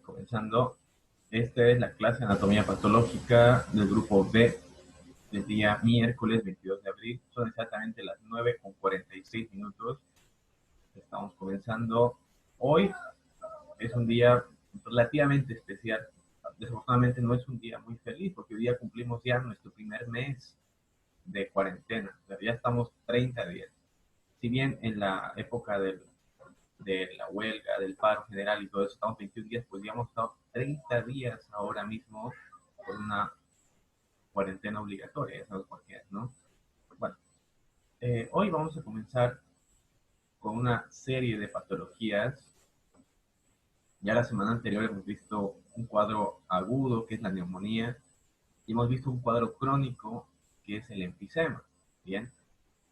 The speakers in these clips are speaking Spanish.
Comenzando, esta es la clase de anatomía patológica del grupo B del día miércoles 22 de abril. Son exactamente las 9:46 minutos. Estamos comenzando. Hoy es un día relativamente especial. Desafortunadamente no es un día muy feliz porque hoy día cumplimos ya nuestro primer mes de cuarentena. O sea, ya estamos 30 días. Si bien en la época de la huelga, del paro general y todo eso, estamos 21 días, pues ya hemos estado 30 días ahora mismo con una cuarentena obligatoria, ya sabes por qué, ¿no? Bueno, hoy vamos a comenzar con una serie de patologías. Ya la semana anterior hemos visto un cuadro agudo, que es la neumonía, y hemos visto un cuadro crónico, que es el enfisema. Bien,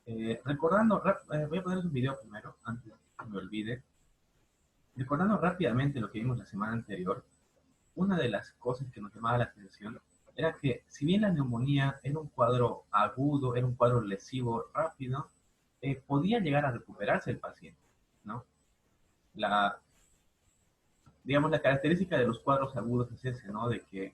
voy a poner un video primero, antes que me olvide. Recordando rápidamente lo que vimos la semana anterior, una de las cosas que nos llamaba la atención era que si bien la neumonía era un cuadro agudo, era un cuadro lesivo rápido, podía llegar a recuperarse el paciente, ¿no? La, digamos, la característica de los cuadros agudos es ese, ¿no? De que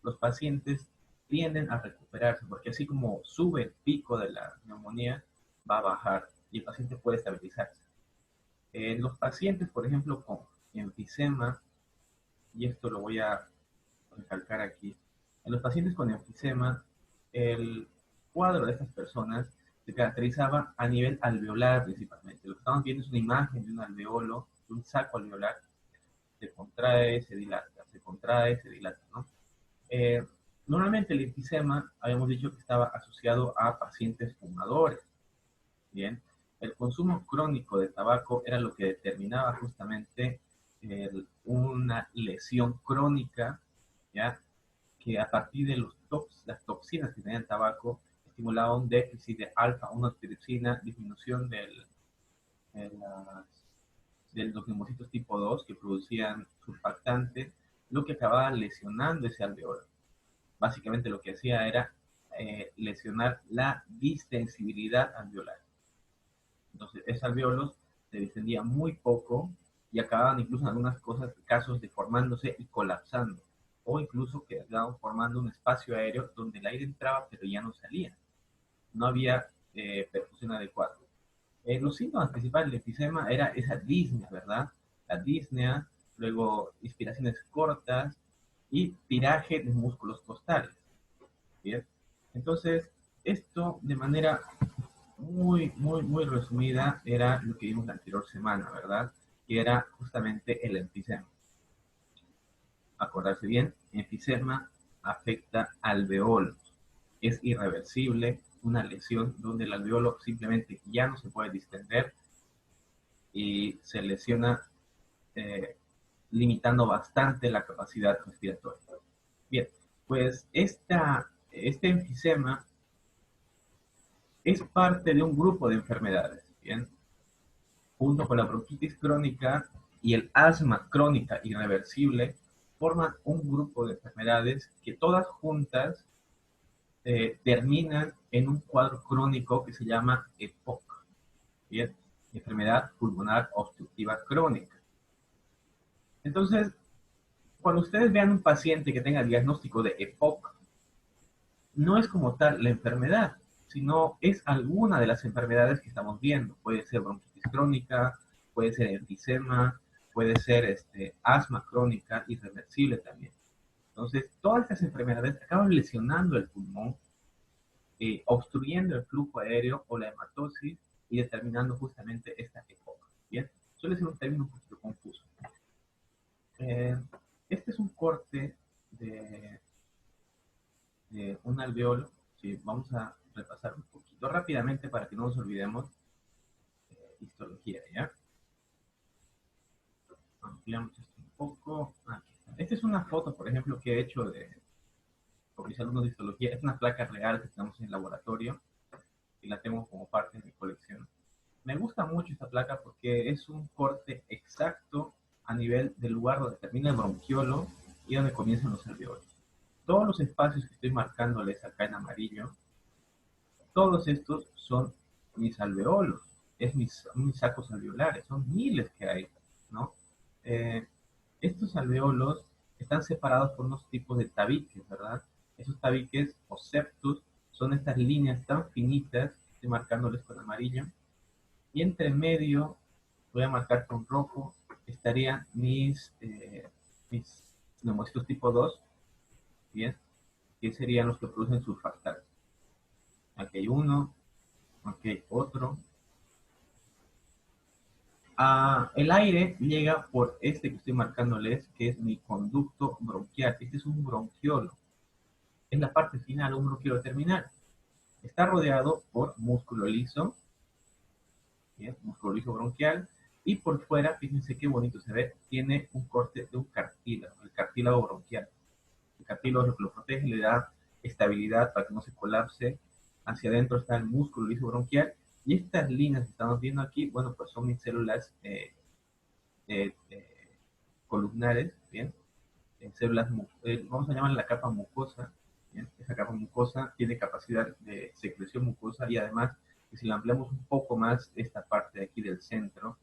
los pacientes tienden a recuperarse, porque así como sube el pico de la neumonía, va a bajar y el paciente puede estabilizarse. Los pacientes, por ejemplo, con enfisema, y esto lo voy a recalcar aquí, en los pacientes con enfisema, el cuadro de estas personas se caracterizaba a nivel alveolar principalmente. Lo que estamos viendo es una imagen de un alveolo, de un saco alveolar, se contrae, se dilata, se contrae, se dilata, ¿no? Eh, Normalmente el enfisema, habíamos dicho que estaba asociado a pacientes fumadores, ¿bien? El consumo crónico de tabaco era lo que determinaba justamente una lesión crónica, ¿ya? Que a partir de las toxinas que tenía el tabaco estimulaba un déficit de alfa-1 antitrypsina, disminución de, de los neumocitos tipo 2 que producían surfactantes, lo que acababa lesionando ese alveolo. Básicamente lo que hacía era lesionar la distensibilidad alveolar. Entonces, esos alveolos se distendían muy poco y acababan incluso en algunos casos deformándose y colapsando, o incluso quedaban formando un espacio aéreo donde el aire entraba pero ya no salía. No había perfusión adecuada. Los síntomas principales del enfisema era esa disnea, ¿verdad? La disnea, luego inspiraciones cortas y tiraje de músculos costales. ¿Bien? Entonces, esto de manera muy resumida era lo que vimos la anterior semana, ¿verdad? Que era justamente el enfisema. Acordarse bien, enfisema afecta alveolos. Es irreversible, una lesión donde el alveolo simplemente ya no se puede distender y se lesiona eh, limitando bastante la capacidad respiratoria. Bien, pues este enfisema es parte de un grupo de enfermedades, ¿bien? Junto con la bronquitis crónica y el asma crónica irreversible, forman un grupo de enfermedades que todas juntas terminan en un cuadro crónico que se llama EPOC, ¿bien? Enfermedad pulmonar obstructiva crónica. Entonces, cuando ustedes vean un paciente que tenga diagnóstico de EPOC, no es como tal la enfermedad, sino es alguna de las enfermedades que estamos viendo. Puede ser bronquitis crónica, puede ser enfisema, puede ser asma crónica irreversible también. Entonces, todas estas enfermedades acaban lesionando el pulmón, obstruyendo el flujo aéreo o la hematosis y determinando justamente esta EPOC. ¿Bien? Suele ser un término un poquito confuso. Eh, este es un corte de un alveolo. ¿Sí? Vamos a repasar un poquito rápidamente para que no nos olvidemos histología, ¿ya? Ampliamos esto un poco. Aquí está. Esta es una foto, por ejemplo, que he hecho con mis alumnos de histología. Es una placa real que tenemos en el laboratorio y la tengo como parte de mi colección. Me gusta mucho esta placa porque es un corte exacto a nivel del lugar donde termina el bronquiolo y donde comienzan los alveolos. Todos los espacios que estoy marcándoles acá en amarillo, todos estos son mis alveolos, mis sacos alveolares, son miles que hay, ¿no? Eh, estos alveolos están separados por unos tipos de tabiques, ¿verdad? Esos tabiques o septus son estas líneas tan finitas, estoy marcándoles con amarillo, y entre medio, voy a marcar con rojo, estarían mis neumocitos tipo 2, ¿bien? Que serían los que producen surfactante. Aquí hay uno, aquí hay otro. El aire llega por este que estoy marcándoles, que es mi conducto bronquial. Este es un bronquiolo. Es la parte final, un bronquiolo terminal. Está rodeado por músculo liso, ¿bien? Músculo liso bronquial. Y por fuera, fíjense qué bonito se ve, tiene un corte de un cartílago, el cartílago bronquial. El cartílago es lo que lo protege, le da estabilidad para que no se colapse. Hacia adentro está el músculo liso bronquial. Y estas líneas que estamos viendo aquí, bueno, pues son mis células eh, eh, columnares, ¿bien? Células, vamos a llamar la capa mucosa, ¿bien? Esa capa mucosa tiene capacidad de secreción mucosa y además, si la ampliamos un poco más, esta parte de aquí del centro,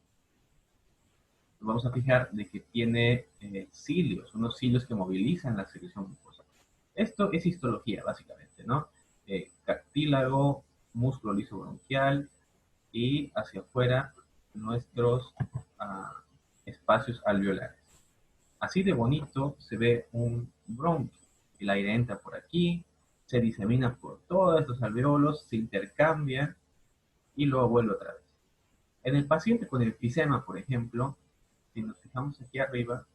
nos vamos a fijar de que tiene cilios, unos cilios que movilizan la secreción mucosa. Esto es histología, básicamente, ¿no? Cartílago, músculo liso bronquial y hacia afuera nuestros espacios alveolares. Así de bonito se ve un bronquio. El aire entra por aquí, se disemina por todos estos alveolos, se intercambia y luego vuelve otra vez. En el paciente con enfisema, por ejemplo, si nos fijamos aquí arriba,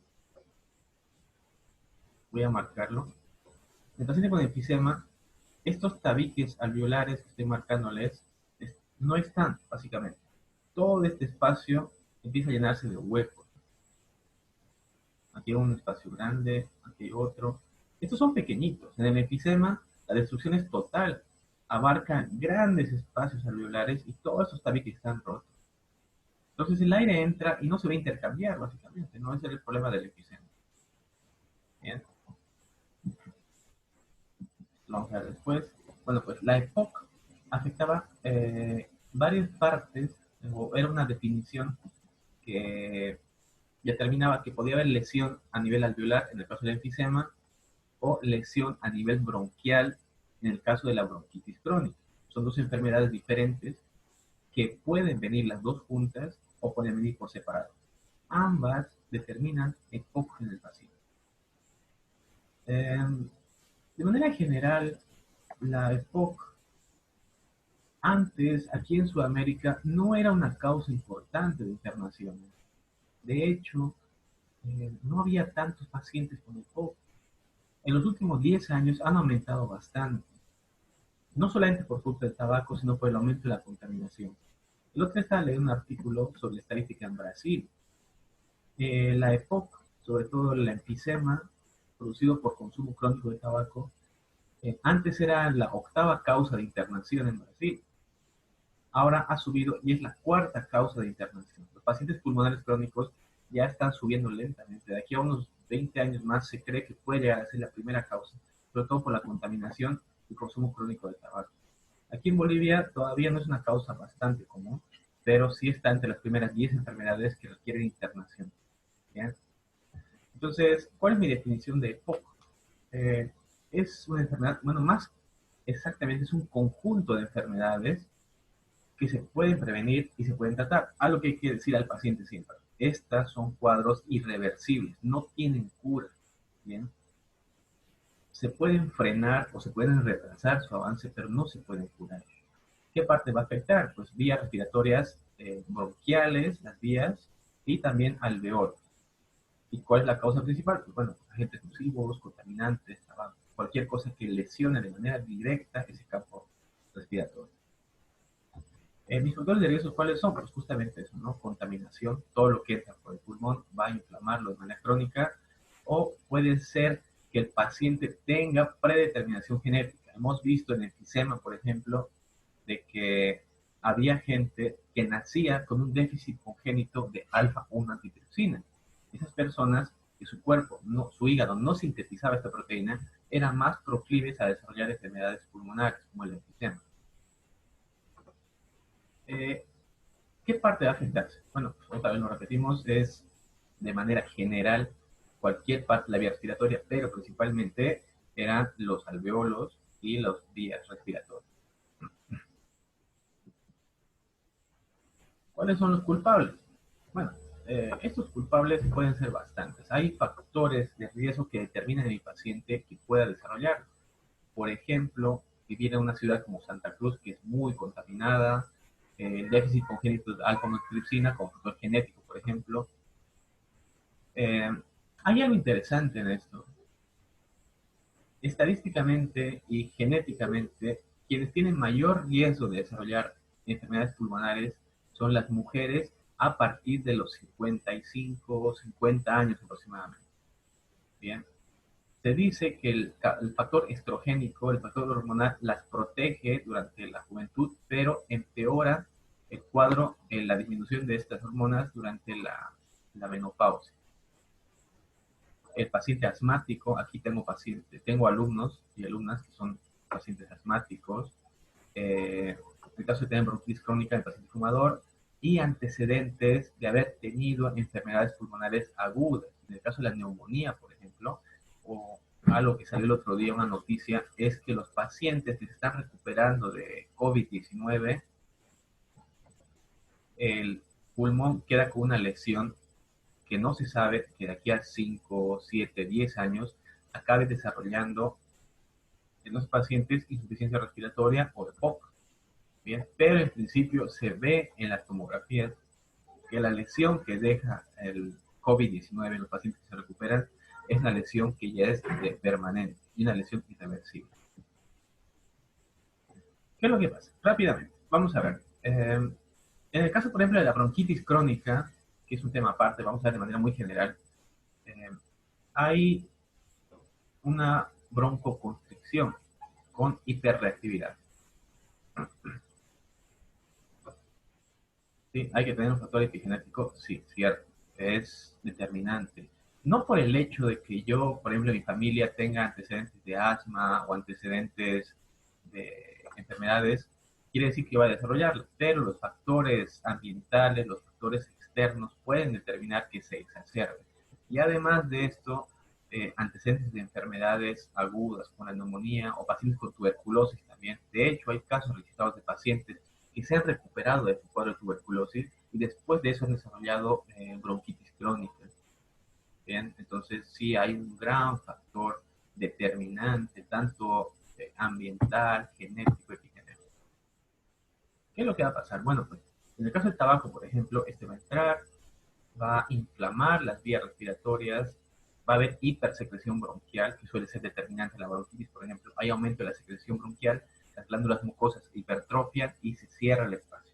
voy a marcarlo. En el paciente con enfisema, estos tabiques alveolares que estoy marcándoles no están, básicamente. Todo este espacio empieza a llenarse de huecos. Aquí hay un espacio grande, aquí hay otro. Estos son pequeñitos. En el enfisema, la destrucción es total. Abarca grandes espacios alveolares y todos estos tabiques están rotos. Entonces el aire entra y no se va a intercambiar, básicamente. No ese es el problema del enfisema. Bien, lo vamos a ver después. Bueno, pues la EPOC afectaba varias partes, o era una definición que determinaba que podía haber lesión a nivel alveolar en el caso del enfisema o lesión a nivel bronquial en el caso de la bronquitis crónica. Son dos enfermedades diferentes que pueden venir las dos juntas o pueden venir por separado. Ambas determinan EPOC en el paciente. De manera general, la EPOC antes, aquí en Sudamérica, no era una causa importante de internaciones. De hecho, no había tantos pacientes con EPOC. En los últimos 10 años han aumentado bastante, no solamente por culpa del tabaco, sino por el aumento de la contaminación. El otro día estaba leyendo un artículo sobre la estadística en Brasil. La EPOC, sobre todo el enfisema, producido por consumo crónico de tabaco, antes era la octava causa de internación en Brasil. Ahora ha subido y es la cuarta causa de internación. Los pacientes pulmonares crónicos ya están subiendo lentamente. De aquí a unos 20 años más se cree que puede llegar a ser la primera causa, sobre todo por la contaminación y consumo crónico de tabaco. Aquí en Bolivia todavía no es una causa bastante común, pero sí está entre las primeras 10 enfermedades que requieren internación. ¿Bien? Entonces, ¿cuál es mi definición de EPOC? Es una enfermedad, bueno, más exactamente es un conjunto de enfermedades que se pueden prevenir y se pueden tratar. Algo que hay que decir al paciente siempre. Estas son cuadros irreversibles, no tienen cura. ¿Bien? Se pueden frenar o se pueden retrasar su avance, pero no se pueden curar. ¿Qué parte va a afectar? Pues vías respiratorias bronquiales, las vías, y también alveolos. ¿Y cuál es la causa principal? Pues bueno, agentes nocivos, contaminantes, tabaco, cualquier cosa que lesione de manera directa ese campo respiratorio. Mis factores de riesgo, ¿cuáles son? Pues justamente eso, ¿no? Contaminación, todo lo que entra por el pulmón va a inflamarlo de manera crónica, o puede ser que el paciente tenga predeterminación genética. Hemos visto en el enfisema, por ejemplo, de que había gente que nacía con un déficit congénito de alfa-1 antitrypsina. Esas personas que su cuerpo, no, su hígado no sintetizaba esta proteína, eran más proclives a desarrollar enfermedades pulmonares, como el enfisema. ¿Qué parte va a afectarse? Bueno, pues otra vez lo repetimos, es de manera general cualquier parte de la vía respiratoria, pero principalmente eran los alveolos y las vías respiratorias. ¿Cuáles son los culpables? Bueno, estos culpables pueden ser bastantes. Hay factores de riesgo que determinan en el paciente que pueda desarrollarlo. Por ejemplo, vivir en una ciudad como Santa Cruz, que es muy contaminada, el déficit congénito de alfa-maltodextrina como factor genético, por ejemplo. Eh, Hay algo interesante en esto. Estadísticamente y genéticamente, quienes tienen mayor riesgo de desarrollar enfermedades pulmonares son las mujeres a partir de los 55 o 50 años aproximadamente. Bien. Se dice que el factor estrogénico, el factor hormonal, las protege durante la juventud, pero empeora el cuadro en la disminución de estas hormonas durante la menopausia. El paciente asmático, aquí tengo alumnos y alumnas que son pacientes asmáticos, en el caso de tener bronquitis crónica en el paciente fumador y antecedentes de haber tenido enfermedades pulmonares agudas. En el caso de la neumonía, por ejemplo, o algo que salió el otro día, una noticia, es que los pacientes que se están recuperando de COVID-19, el pulmón queda con una lesión que no se sabe que de aquí a 5, 7, 10 años acabe desarrollando en los pacientes insuficiencia respiratoria o EPOC. Bien, pero en principio se ve en las tomografías que la lesión que deja el COVID-19 en los pacientes que se recuperan es una lesión que ya es permanente y una lesión irreversible. ¿Qué es lo que pasa? Rápidamente, vamos a ver. En el caso, por ejemplo, de la bronquitis crónica, que es un tema aparte, vamos a ver de manera muy general, eh, hay una broncoconstricción con hiperreactividad. ¿Sí? Hay que tener un factor epigenético, sí, cierto, es determinante. No por el hecho de que yo, por ejemplo, mi familia tenga antecedentes de asma o antecedentes de enfermedades, quiere decir que va a desarrollarlo, pero los factores ambientales, los factores externos pueden determinar que se exacerbe. Y además de esto, antecedentes de enfermedades agudas con la neumonía o pacientes con tuberculosis también. De hecho, hay casos registrados de pacientes que se han recuperado de su cuadro de tuberculosis y después de eso han desarrollado bronquitis crónica. Bien, entonces sí hay un gran factor determinante, tanto ambiental, genético, epigenético. ¿Qué es lo que va a pasar? Bueno, pues en el caso del tabaco, por ejemplo, este va a entrar, va a inflamar las vías respiratorias, va a haber hipersecreción bronquial, que suele ser determinante en la bronquitis, por ejemplo. Hay aumento de la secreción bronquial, las glándulas mucosas hipertrofian y se cierra el espacio.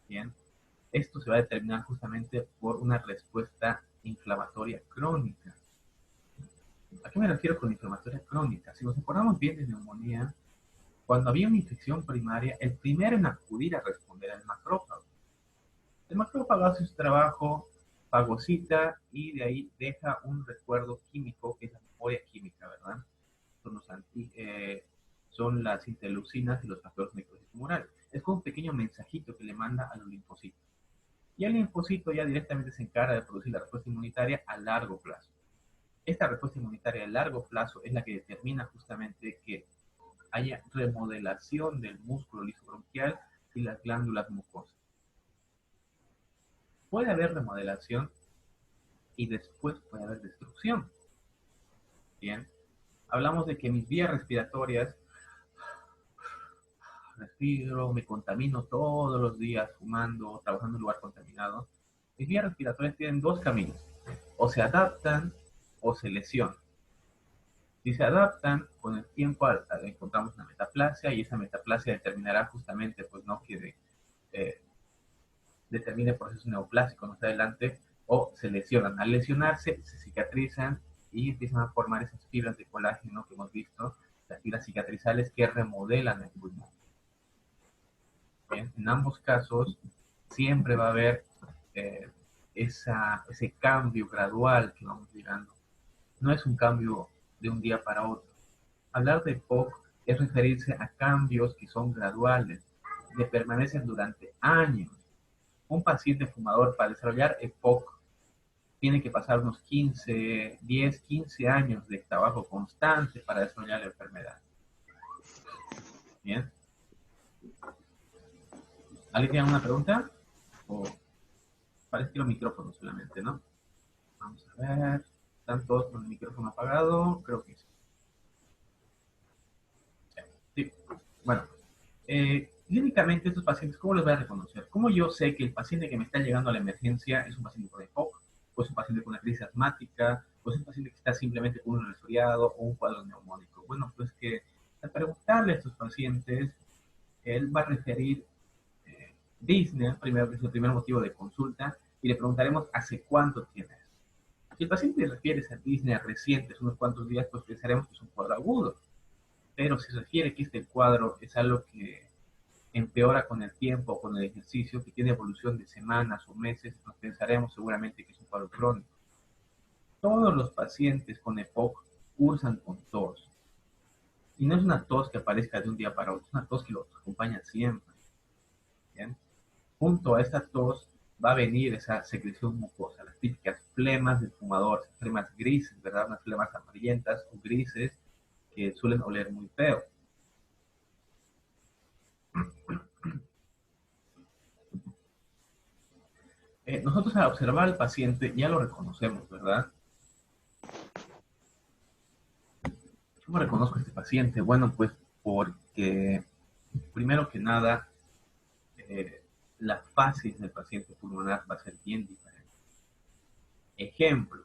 Bien, esto se va a determinar justamente por una respuesta inflamatoria crónica. ¿A qué me refiero con inflamatoria crónica? Si nos acordamos bien de neumonía, cuando había una infección primaria, el primero en acudir a responder era el macrófago. El macrófago hace su trabajo, fagocita y de ahí deja un recuerdo químico, que es la memoria química, ¿verdad? Son, son las interleucinas y los factores microtumorales. Es como un pequeño mensajito que le manda a los linfocitos. Y el linfocito ya directamente se encarga de producir la respuesta inmunitaria a largo plazo. Esta respuesta inmunitaria a largo plazo es la que determina justamente que haya remodelación del músculo lisobronquial y las glándulas mucosas. Puede haber remodelación y después puede haber destrucción. Bien, hablamos de que mis vías respiratorias, respiro, me contamino todos los días fumando, trabajando en un lugar contaminado. Mis vías respiratorias tienen dos caminos, o se adaptan o se lesionan. Si se adaptan, con el tiempo encontramos una metaplasia y esa metaplasia determinará justamente, pues no que determine procesos neoplásicos más adelante, o se lesionan. Al lesionarse, se cicatrizan y empiezan a formar esas fibras de colágeno que hemos visto, las fibras cicatrizales que remodelan el pulmón. Bien, en ambos casos siempre va a haber ese cambio gradual que vamos llegando. No es un cambio de un día para otro. Hablar de POC es referirse a cambios que son graduales, que permanecen durante años. Un paciente fumador para desarrollar EPOC tiene que pasar unos 15, 10, 15 años de trabajo constante para desarrollar la enfermedad. Bien. ¿Alguien tiene una pregunta? O parece que los micrófonos solamente, ¿no? Vamos a ver. ¿Están todos con el micrófono apagado? Creo que sí. Sí. Bueno, clínicamente estos pacientes, ¿cómo los voy a reconocer? ¿Cómo yo sé que el paciente que me está llegando a la emergencia es un paciente con EPOC, o es un paciente con una crisis asmática, o es un paciente que está simplemente con un resfriado o un cuadro neumónico? Bueno, pues que al preguntarle a estos pacientes, él va a referir Disney, primero, que es el primer motivo de consulta, y le preguntaremos hace cuánto tienes. Si el paciente refiere a Disney recientes, unos cuantos días, pues pensaremos que es un cuadro agudo. Pero si refiere que este cuadro es algo que empeora con el tiempo o con el ejercicio, que tiene evolución de semanas o meses, nos pensaremos seguramente que es un cuadro crónico. Todos los pacientes con EPOC cursan con tos. Y no es una tos que aparezca de un día para otro, es una tos que los acompaña siempre. ¿Bien? Junto a esta tos va a venir esa secreción mucosa, las típicas flemas del fumador, flemas grises, ¿verdad? Unas flemas amarillentas o grises que suelen oler muy feo. Nosotros al observar al paciente ya lo reconocemos, ¿verdad? ¿Cómo reconozco a este paciente? Bueno, pues porque primero que nada, eh, la fases del paciente pulmonar va a ser bien diferente. Ejemplo,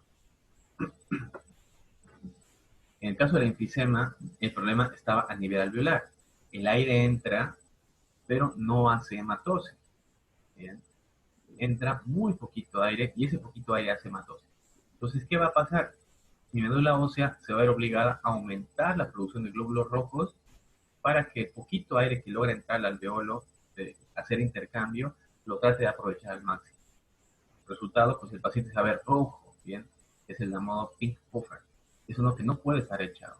en el caso del enfisema, el problema estaba a nivel alveolar. El aire entra, pero no hace hematosis. ¿Bien? Entra muy poquito aire y ese poquito aire hace hematosis. Entonces, ¿qué va a pasar? Mi médula ósea se va a ver obligada a aumentar la producción de glóbulos rojos para que el poquito aire que logra entrar al alveolo, de hacer intercambio, lo trate de aprovechar al máximo. Resultado, pues el paciente se va a ver rojo, ¿bien? Es el llamado pink puffer. Es uno que no puede estar echado,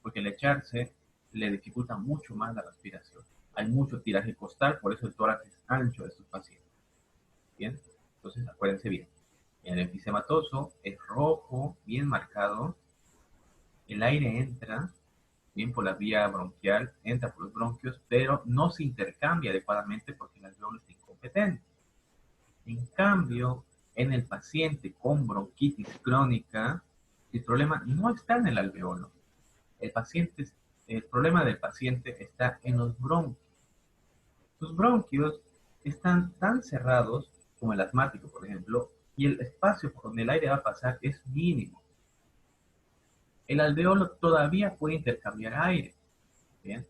porque el echarse le dificulta mucho más la respiración. Hay mucho tiraje costal, por eso el tórax es ancho de estos pacientes. ¿Bien? Entonces, acuérdense bien. El enfisematoso es rojo, bien marcado. El aire entra, bien por la vía bronquial, entra por los bronquios, pero no se intercambia adecuadamente porque el alveolo está incompetente. En cambio, en el paciente con bronquitis crónica, el problema no está en el alveolo. El, paciente, el problema del paciente está en los bronquios. Sus bronquios están tan cerrados como el asmático, por ejemplo, y el espacio por donde el aire va a pasar es mínimo. El alveolo todavía puede intercambiar aire, ¿bien?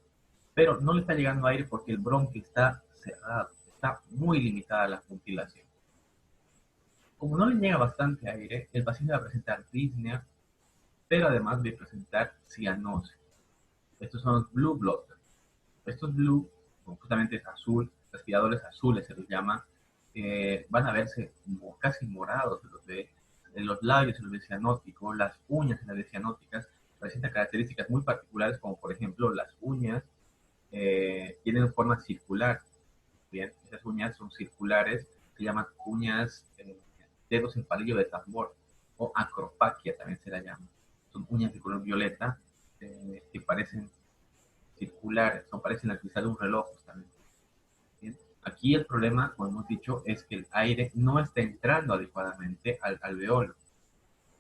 Pero no le está llegando aire porque el bronquio está cerrado, está muy limitada la ventilación. Como no le llega bastante aire, el paciente va a presentar disnea, pero además va a presentar cianosis. Estos son los blue blood. Estos blue, justamente es azul, respiradores azules se los llama, van a verse casi morados, se los ve, en los labios se los ve cianótico, las uñas se las ve cianóticas, presentan características muy particulares como por ejemplo las uñas tienen forma circular. Bien, esas uñas son circulares, se llaman uñas, dedos en palillo de tambor, o acropaquia también se la llama. Son uñas de color violeta que parecen circulares, o parecen la cristal de un reloj también. Bien. Aquí el problema, como hemos dicho, es que el aire no está entrando adecuadamente al alveolo.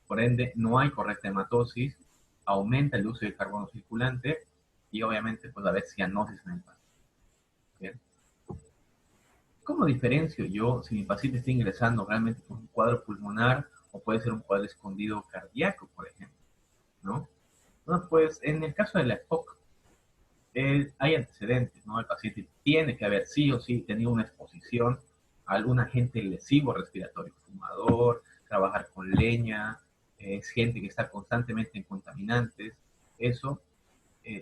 Por ende, no hay correcta hematosis, aumenta el uso de carbono circulante y obviamente pues va a haber cianosis en el paciente. Bien. ¿Cómo diferencio yo si mi paciente está ingresando realmente por un cuadro pulmonar o puede ser un cuadro escondido cardíaco, por ejemplo? ¿No? Bueno, pues en el caso de la EPOC hay antecedentes, ¿no? El paciente tiene que haber sí o sí tenido una exposición a algún agente lesivo respiratorio, fumador, trabajar con leña, es gente que está constantemente en contaminantes, eso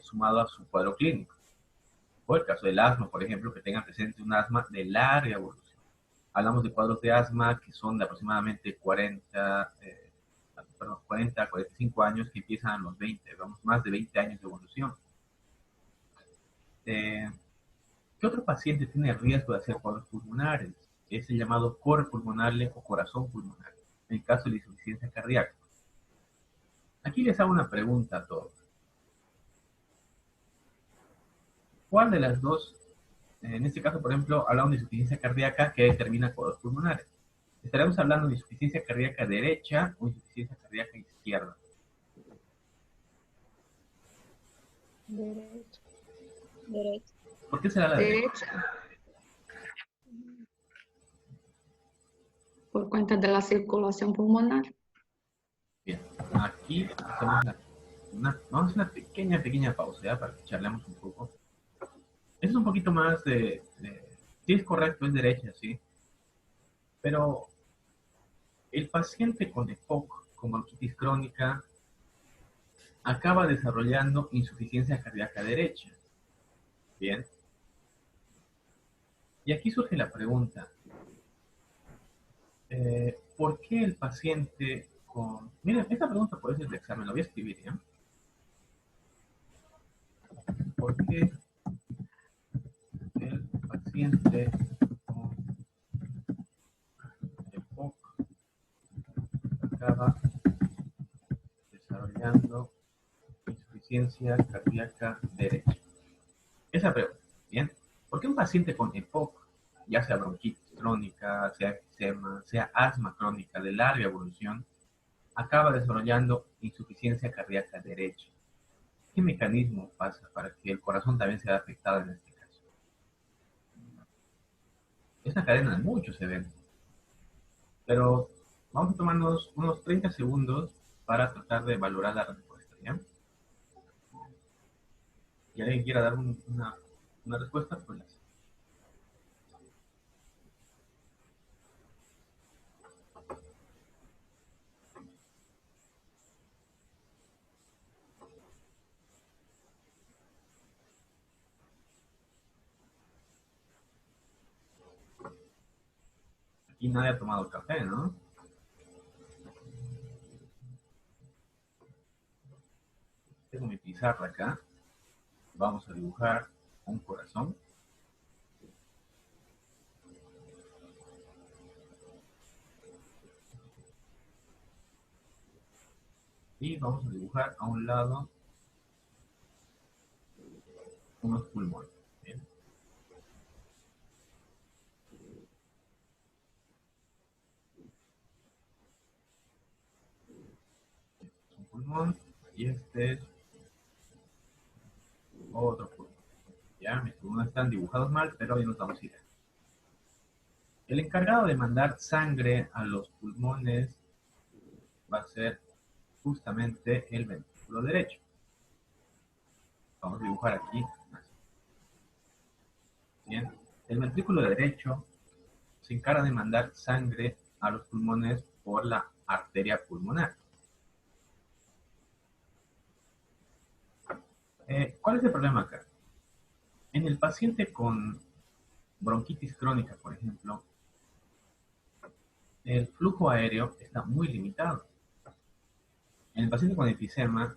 sumado a su cuadro clínico. O el caso del asma, por ejemplo, que tengan presente un asma de larga evolución. Hablamos de cuadros de asma que son de aproximadamente 40, 45 años que empiezan a los 20, vamos, más de 20 años de evolución. Eh, ¿Qué otro paciente tiene riesgo de hacer cuadros pulmonares? Es el llamado core pulmonar o corazón pulmonar. en el caso de la insuficiencia cardíaca. Aquí les hago una pregunta a todos. ¿Cuál de las dos, en este caso, por ejemplo, hablamos de insuficiencia cardíaca que determina cuadros pulmonares? ¿Estaremos hablando de insuficiencia cardíaca derecha o insuficiencia cardíaca izquierda? Derecha. Derecha. ¿Por qué será la derecha? Derecha. Por cuenta de la circulación pulmonar. Bien, aquí hacemos vamos a hacer una pequeña pausa, ¿ya? Para que charlemos un poco. Eso es un poquito más sí, es correcto, es derecha, sí. Pero el paciente con EPOC, con bronquitis crónica, acaba desarrollando insuficiencia cardíaca derecha. Bien. Y aquí surge la pregunta, ¿por qué el paciente con... Miren, esta pregunta puede ser de examen, la voy a escribir, ¿ya? ¿Por qué el paciente con EPOC acaba desarrollando insuficiencia cardíaca derecha? Esa pregunta, ¿bien? ¿Por qué un paciente con EPOC, ya sea bronquitis crónica, sea enfisema, sea asma crónica de larga evolución, acaba desarrollando insuficiencia cardíaca derecha? ¿Qué mecanismo pasa para que el corazón también sea afectado en este caso? Es una cadena de muchos eventos, pero vamos a tomarnos unos 30 segundos para tratar de valorar la respuesta, ¿ya? Y alguien quiera dar una respuesta, pues la hace. Aquí nadie ha tomado café, ¿no? Tengo mi pizarra acá. Vamos a dibujar un corazón. Y vamos a dibujar a un lado unos pulmones. Bien. Este es un pulmón y este es otro pulmón. Ya, mis pulmones están dibujados mal, pero hoy nos vamos a ir. El encargado de mandar sangre a los pulmones va a ser justamente el ventrículo derecho. Vamos a dibujar aquí. Bien. El ventrículo derecho se encarga de mandar sangre a los pulmones por la arteria pulmonar. ¿Cuál es el problema acá? En el paciente con bronquitis crónica, por ejemplo, el flujo aéreo está muy limitado. En el paciente con enfisema,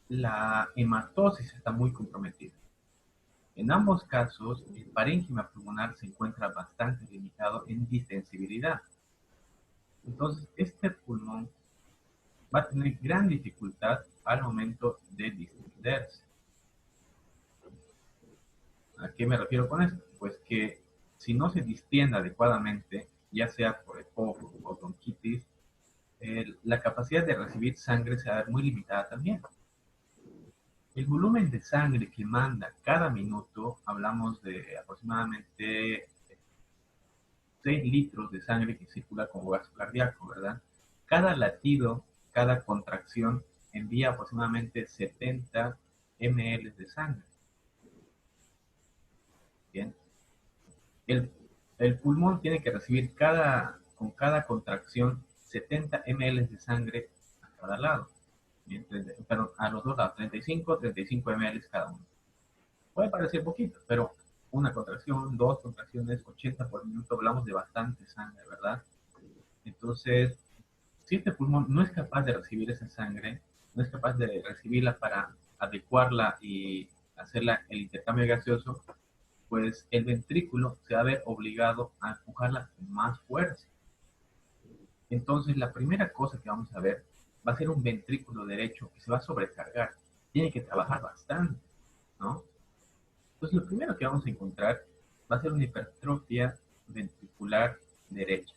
la hematosis está muy comprometida. En ambos casos, el parénquima pulmonar se encuentra bastante limitado en distensibilidad. Entonces, este pulmón va a tener gran dificultad al momento de distenderse. ¿A qué me refiero con esto? Pues que si no se distiende adecuadamente, ya sea por EPOC o bronquitis, la capacidad de recibir sangre se va a ver muy limitada también. El volumen de sangre que manda cada minuto, hablamos de aproximadamente 6 litros de sangre que circula como gasto cardíaco, ¿verdad? Cada latido, cada contracción envía aproximadamente 70 ml de sangre. Bien. El, el pulmón tiene que recibir con cada contracción 70 ml de sangre a cada lado. Bien, perdón, a los dos lados, 35 ml cada uno. Puede parecer poquito, pero una contracción, dos contracciones, 80 por minuto, hablamos de bastante sangre, ¿verdad? Entonces, si este pulmón no es capaz de recibir esa sangre, no es capaz de recibirla para adecuarla y hacerla el intercambio gaseoso, pues el ventrículo se va a ver obligado a empujarla con más fuerza. Entonces, la primera cosa que vamos a ver va a ser un ventrículo derecho que se va a sobrecargar. Tiene que trabajar bastante, ¿no? Entonces, lo primero que vamos a encontrar va a ser una hipertrofia ventricular derecha.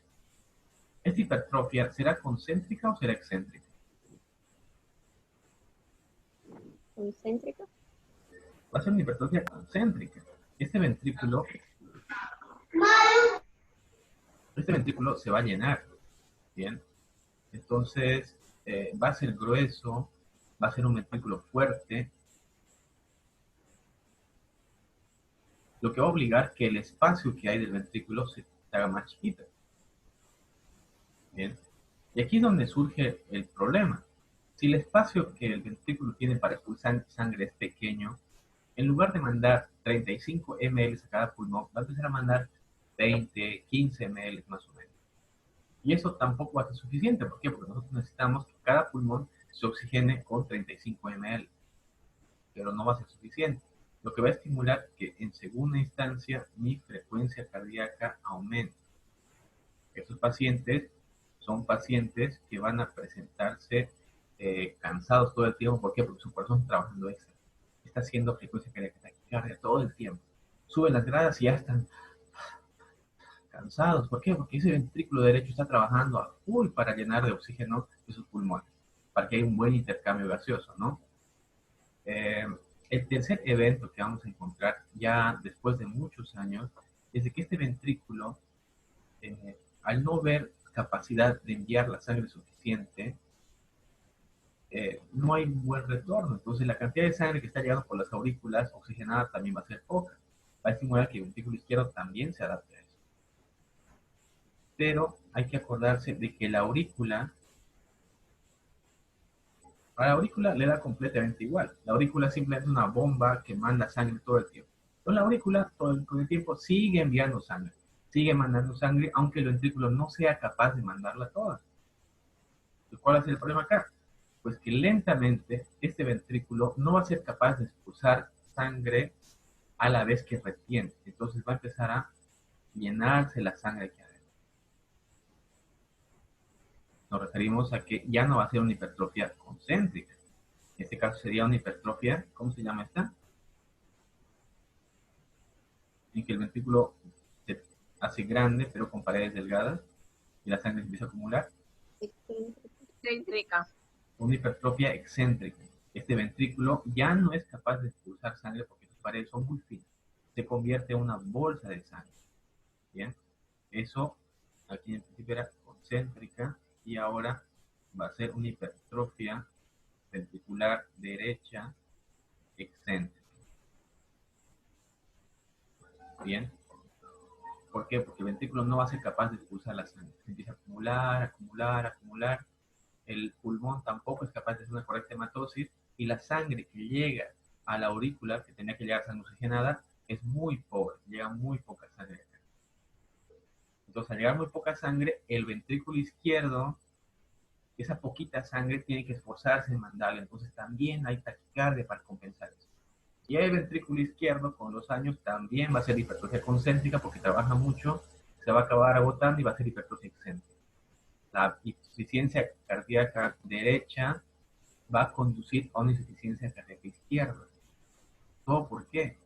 ¿Esta hipertrofia será concéntrica o será excéntrica? Concéntrica. Va a ser una hipertrofia concéntrica. Este ventrículo, este ventrículo se va a llenar, ¿bien? Entonces, va a ser grueso, va a ser un ventrículo fuerte, lo que va a obligar que el espacio que hay del ventrículo se haga más chiquito. ¿Bien? Y aquí es donde surge el problema. Si el espacio que el ventrículo tiene para expulsar sangre es pequeño, en lugar de mandar 35 ml a cada pulmón, va a empezar a mandar 20, 15 ml más o menos. Y eso tampoco va a ser suficiente. ¿Por qué? Porque nosotros necesitamos que cada pulmón se oxigene con 35 ml, pero no va a ser suficiente. Lo que va a estimular que en segunda instancia mi frecuencia cardíaca aumente. Estos pacientes son pacientes que van a presentarse cansados todo el tiempo. ¿Por qué? Porque su corazón está trabajando extra. Está haciendo frecuencia cardíaca todo el tiempo. Suben las gradas y ya están cansados. ¿Por qué? Porque ese ventrículo derecho está trabajando a full para llenar de oxígeno de sus pulmones, para que haya un buen intercambio gaseoso, ¿no? Eh, el tercer evento que vamos a encontrar ya después de muchos años es de que este ventrículo, al no ver capacidad de enviar la sangre suficiente, no hay un buen retorno. Entonces la cantidad de sangre que está llegando por las aurículas oxigenada también va a ser poca. Va a estimular que el ventrículo izquierdo también se adapte a eso. Pero hay que acordarse de que a la aurícula le da completamente igual. La aurícula simplemente es una bomba que manda sangre todo el tiempo. Entonces la aurícula todo el tiempo sigue enviando sangre, sigue mandando sangre, aunque el ventrículo no sea capaz de mandarla toda. ¿Cuál es el problema acá? Pues que lentamente este ventrículo no va a ser capaz de expulsar sangre a la vez que retiene. Entonces va a empezar a llenarse la sangre que hay. Nos referimos a que ya no va a ser una hipertrofia concéntrica. En este caso sería una hipertrofia, ¿cómo se llama esta? En que el ventrículo se hace grande pero con paredes delgadas y la sangre empieza a acumular. Excéntrica. Una hipertrofia excéntrica. Este ventrículo ya no es capaz de expulsar sangre porque sus paredes son muy finas. Se convierte en una bolsa de sangre. Bien, eso aquí en principio era concéntrica y ahora va a ser una hipertrofia ventricular derecha excéntrica. Bien, ¿por qué? Porque el ventrículo no va a ser capaz de expulsar la sangre. Se empieza a acumular, acumular, acumular. El pulmón tampoco es capaz de hacer una correcta hematosis y la sangre que llega a la aurícula, que tenía que llegar sangre oxigenada, es muy pobre, llega muy poca sangre. Entonces, al llegar muy poca sangre, el ventrículo izquierdo, esa poquita sangre tiene que esforzarse en mandarla. Entonces, también hay taquicardia para compensar eso. Y el ventrículo izquierdo, con los años, también va a ser hipertrofia concéntrica porque trabaja mucho, se va a acabar agotando y va a ser hipertrofia excéntrica. La insuficiencia cardíaca derecha va a conducir a una insuficiencia cardíaca izquierda. ¿Todo por qué?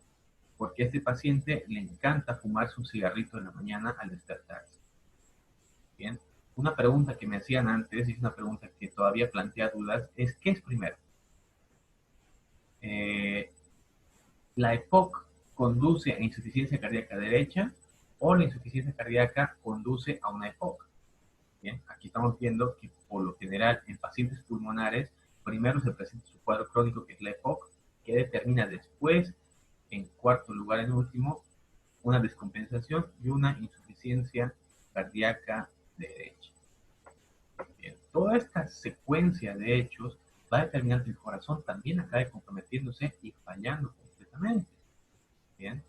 Porque a este paciente le encanta fumarse un cigarrito en la mañana al despertarse. Bien, una pregunta que me hacían antes, y es una pregunta que todavía plantea dudas, es ¿qué es primero? ¿La EPOC conduce a insuficiencia cardíaca derecha o la insuficiencia cardíaca conduce a una EPOC? Bien, aquí estamos viendo que por lo general en pacientes pulmonares primero se presenta su cuadro crónico que es la EPOC, que determina después, en cuarto lugar en último, una descompensación y una insuficiencia cardíaca derecha. Bien, toda esta secuencia de hechos va a determinar que el corazón también acabe comprometiéndose y fallando completamente. Bien,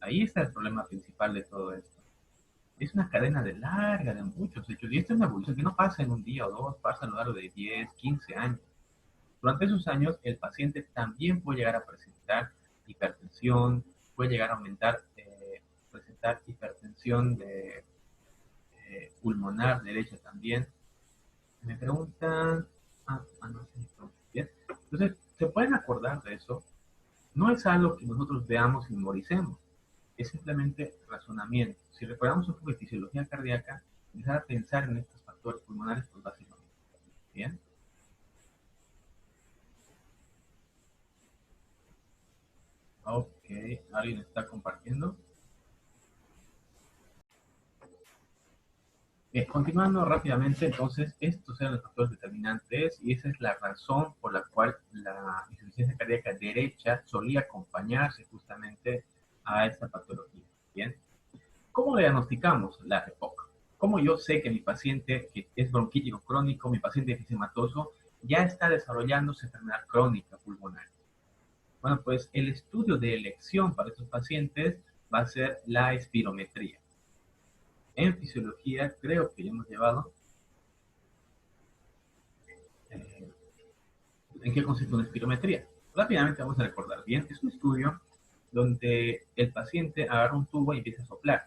ahí está el problema principal de todo esto. Es una cadena de larga, de muchos hechos, y esta es una evolución que no pasa en un día o dos, pasa a lo largo de 10, 15 años. Durante esos años, el paciente también puede llegar a presentar hipertensión, puede llegar a presentar hipertensión pulmonar derecha también. Me preguntan, no sé, bien. Entonces, ¿se pueden acordar de eso? No es algo que nosotros veamos y memoricemos, es simplemente razonamiento. Si recordamos un poco de fisiología cardíaca, empezar a pensar en estos factores pulmonares, pues va a ser lo mismo. Bien. Ok, ¿alguien está compartiendo? Continuando rápidamente, entonces, estos eran los factores determinantes y esa es la razón por la cual la insuficiencia cardíaca derecha solía acompañarse justamente a esta patología. Bien, ¿cómo diagnosticamos la EPOC? ¿Cómo yo sé que mi paciente que es bronquítico crónico, mi paciente efisematoso, ya está desarrollándose enfermedad crónica pulmonar? Bueno, pues el estudio de elección para estos pacientes va a ser la espirometría. En fisiología creo que ya hemos llevado. ¿En qué consiste una espirometría? Rápidamente vamos a recordar bien. Es un estudio donde el paciente agarra un tubo y empieza a soplar.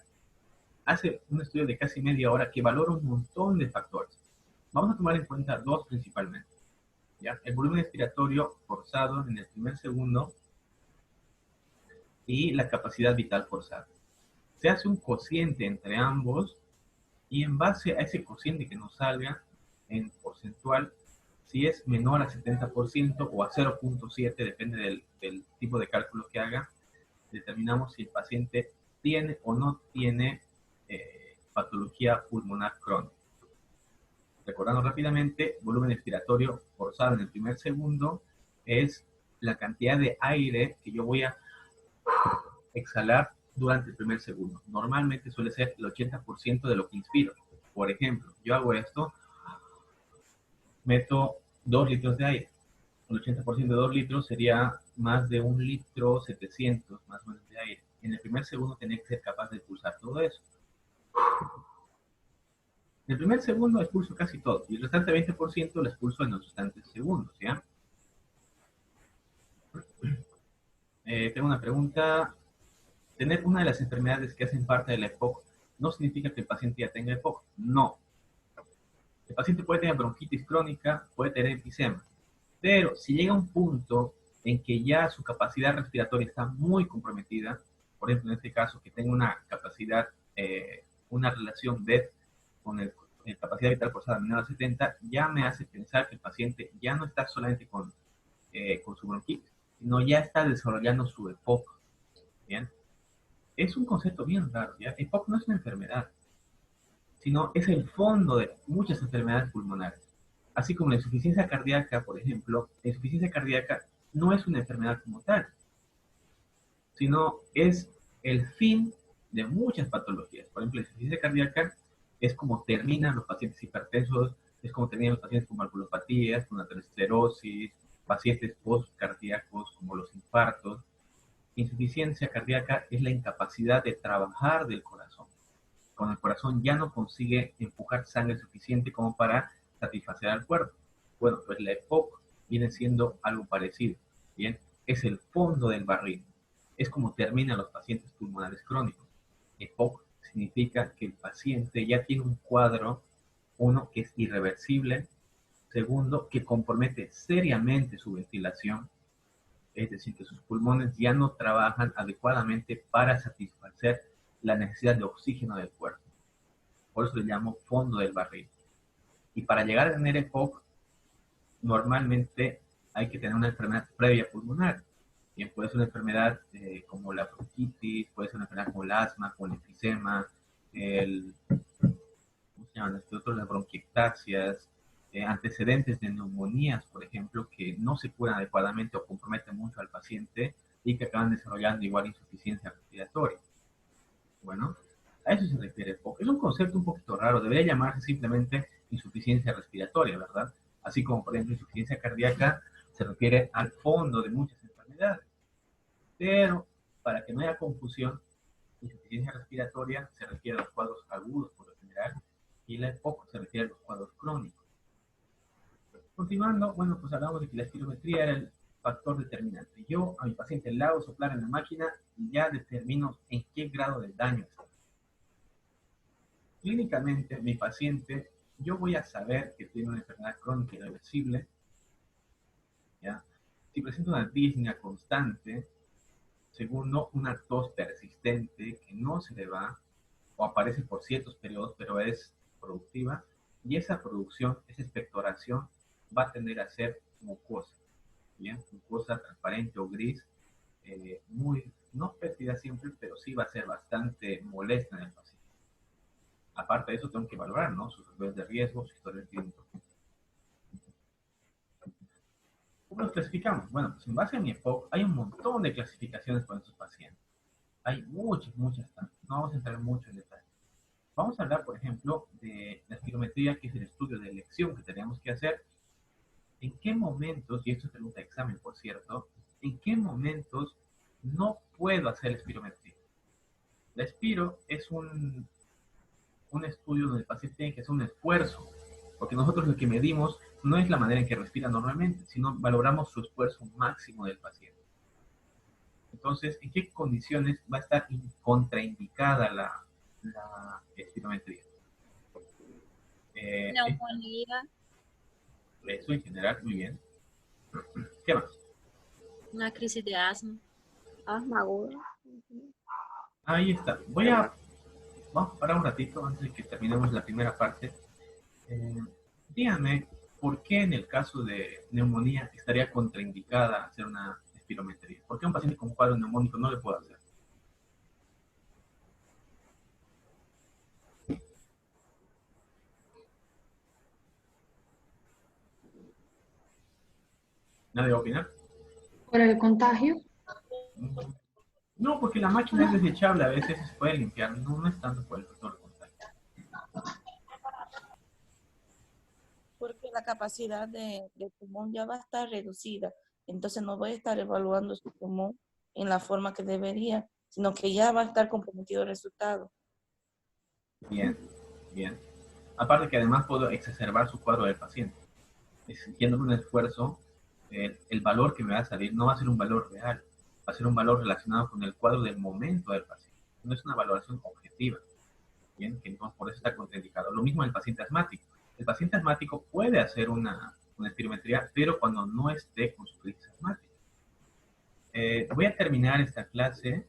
Hace un estudio de casi media hora que valora un montón de factores. Vamos a tomar en cuenta dos principalmente. ¿Ya? El volumen expiratorio forzado en el primer segundo y la capacidad vital forzada. Se hace un cociente entre ambos y en base a ese cociente que nos salga en porcentual, si es menor a 70% o a 0.7, depende del tipo de cálculo que haga, determinamos si el paciente tiene o no tiene patología pulmonar crónica. Recordando rápidamente, volumen expiratorio forzado en el primer segundo es la cantidad de aire que yo voy a exhalar durante el primer segundo. Normalmente suele ser el 80% de lo que inspiro. Por ejemplo, yo hago esto, meto 2 litros de aire. El 80% de 2 litros sería más de 1 litro 700 más o menos de aire. En el primer segundo tenía que ser capaz de expulsar todo eso. En el primer segundo expulso casi todo y el restante 20% lo expulso en los restantes segundos, ¿ya? Tengo una pregunta. Tener una de las enfermedades que hacen parte de la EPOC no significa que el paciente ya tenga EPOC. No. El paciente puede tener bronquitis crónica, puede tener enfisema, pero si llega a un punto en que ya su capacidad respiratoria está muy comprometida, por ejemplo, en este caso, que tenga una capacidad, una relación BED con el capacidad vital forzada menor a 70, ya me hace pensar que el paciente ya no está solamente con su bronquitis, sino ya está desarrollando su EPOC. ¿Bien? Es un concepto bien raro, ¿ya? EPOC no es una enfermedad, sino es el fondo de muchas enfermedades pulmonares. Así como la insuficiencia cardíaca, por ejemplo, la insuficiencia cardíaca no es una enfermedad como tal, sino es el fin de muchas patologías. Por ejemplo, la insuficiencia cardíaca es como terminan los pacientes hipertensos, es como terminan los pacientes con valvulopatías, con aterosclerosis, pacientes postcardíacos como los infartos. Insuficiencia cardíaca es la incapacidad de trabajar del corazón. Cuando el corazón ya no consigue empujar sangre suficiente como para satisfacer al cuerpo. Bueno, pues la EPOC viene siendo algo parecido. Bien, es el fondo del barril. Es como terminan los pacientes pulmonares crónicos. EPOC significa que el paciente ya tiene un cuadro, uno, que es irreversible, segundo, que compromete seriamente su ventilación, es decir, que sus pulmones ya no trabajan adecuadamente para satisfacer la necesidad de oxígeno del cuerpo. Por eso le llamo fondo del barril. Y para llegar a tener EPOC, normalmente hay que tener una enfermedad previa pulmonar. Bien, puede ser una enfermedad como la bronquitis, puede ser una enfermedad como el asma, como el enfisema, ¿cómo se llaman? Las bronquiectasias, antecedentes de neumonías, por ejemplo, que no se curan adecuadamente o comprometen mucho al paciente y que acaban desarrollando igual insuficiencia respiratoria. Bueno, a eso se refiere EPOC. Es un concepto un poquito raro, debería llamarse simplemente insuficiencia respiratoria, ¿verdad? Así como, por ejemplo, insuficiencia cardíaca se refiere al fondo de muchas enfermedades. Pero, para que no haya confusión, insuficiencia respiratoria se refiere a los cuadros agudos por lo general y la EPOC se refiere a los cuadros crónicos. Continuando, bueno, pues hablamos de que la espirometría era el factor determinante. Yo a mi paciente le hago soplar en la máquina y ya determino en qué grado de daño está. clínicamente, mi paciente, yo voy a saber que tiene una enfermedad crónica irreversible, ¿ya? Si presenta una disnea constante, segundo, una tos persistente que no se le va o aparece por ciertos periodos, pero es productiva, y esa producción, esa expectoración, va a tender a ser mucosa, ¿bien? Mucosa transparente o gris, muy, no fétida siempre, pero sí va a ser bastante molesta en el paciente. Aparte de eso, tengo que valorar, ¿no? Sus factores de riesgo, su historia clínico. ¿Cómo los clasificamos? Bueno, pues en base a mi EPOC hay un montón de clasificaciones para estos pacientes. Hay muchas, muchas. No vamos a entrar mucho en detalle. Vamos a hablar, por ejemplo, de la espirometría, que es el estudio de elección que tenemos que hacer. ¿En qué momentos, y esto es pregunta de examen, por cierto, en qué momentos no puedo hacer la espirometría? La espiro es un estudio donde el paciente tiene que hacer un esfuerzo, porque nosotros lo que medimos no es la manera en que respira normalmente, sino valoramos su esfuerzo máximo del paciente. Entonces, ¿en qué condiciones va a estar contraindicada la espirometría? Neumonía, Eso en general, muy bien. ¿Qué más? una crisis de asma. Asma aguda. Ahí está. Vamos a parar un ratito antes de que terminemos la primera parte. Dígame, ¿por qué en el caso de neumonía estaría contraindicada hacer una espirometría? ¿Por qué a un paciente con cuadro neumónico no le puedo hacer? ¿Nadie va a opinar? ¿Por el contagio? No, porque la máquina es desechable, a veces se puede limpiar, no es tanto por el factor de contagio. Porque la capacidad de pulmón ya va a estar reducida. Entonces no voy a estar evaluando su pulmón en la forma que debería, sino que ya va a estar comprometido el resultado. Bien, bien. Aparte que además puedo exacerbar su cuadro del paciente. Haciendo un esfuerzo, el valor que me va a salir no va a ser un valor real, va a ser un valor relacionado con el cuadro del momento del paciente. No es una valoración objetiva. Bien, que entonces por eso está contraindicado. Lo mismo el paciente asmático. El paciente asmático puede hacer una espirometría, pero cuando no esté con su crisis asmática. Voy a terminar esta clase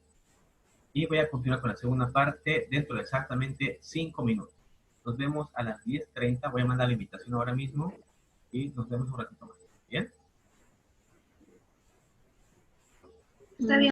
y voy a continuar con la segunda parte dentro de exactamente 5 minutos. Nos vemos a las 10:30. Voy a mandar la invitación ahora mismo y nos vemos un ratito más. ¿Bien? Está bien.